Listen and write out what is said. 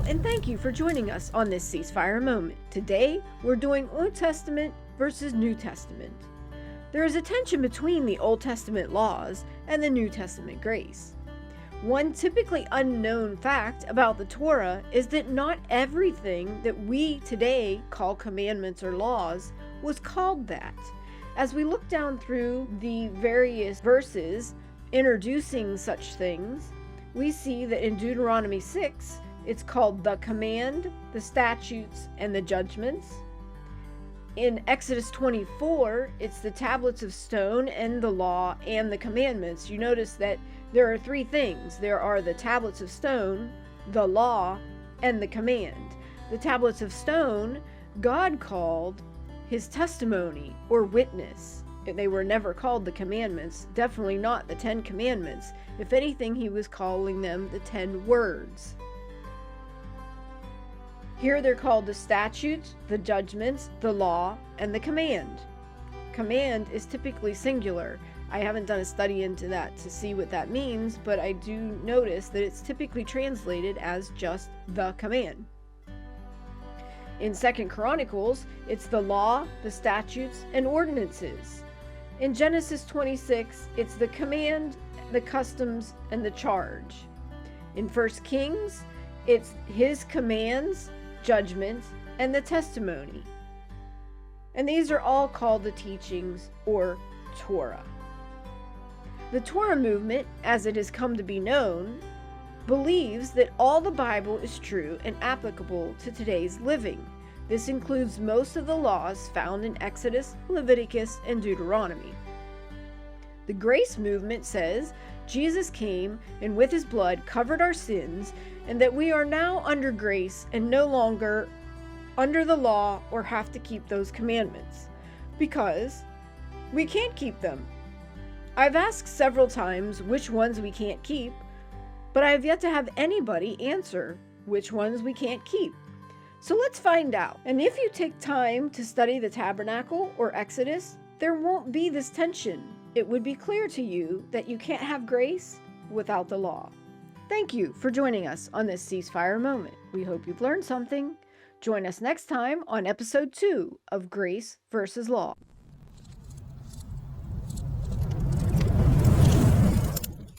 and thank you for joining us on this ceasefire moment. Today, we're doing Old Testament versus New Testament. There is a tension between the Old Testament laws and the New Testament grace. One typically unknown fact about the Torah is that not everything that we today call commandments or laws was called that. As we look down through the various verses introducing such things, we see that in Deuteronomy 6, it's called the command, the statutes, and the judgments. In Exodus 24, it's the tablets of stone and the law and the commandments. You notice that there are three things. There are the tablets of stone, the law, and the command. The tablets of stone, God called his testimony or witness. They were never called the commandments, definitely not the 10 commandments. If anything, he was calling them the 10 words. Here they're called the statutes, the judgments, the law, and the command. Command is typically singular. I haven't done a study into that to see what that means, but I do notice that it's typically translated as just the command. In 2 Chronicles, it's the law, the statutes, and ordinances. In Genesis 26, it's the command, the customs, and the charge. In 1 Kings, it's his commands, judgments, and the testimony. And these are all called the teachings or Torah. The Torah movement, as it has come to be known, believes that all the Bible is true and applicable to today's living. This includes most of the laws found in Exodus, Leviticus, and Deuteronomy. The grace movement says Jesus came and with his blood covered our sins, and that we are now under grace and no longer under the law or have to keep those commandments, because we can't keep them. I've asked several times which ones we can't keep, but I have yet to have anybody answer which ones we can't keep. So let's find out. And if you take time to study the tabernacle or Exodus, there won't be this tension. It would be clear to you that you can't have grace without the law. Thank you for joining us on this ceasefire moment. We hope you've learned something. Join us next time on episode 2 of Grace versus Law.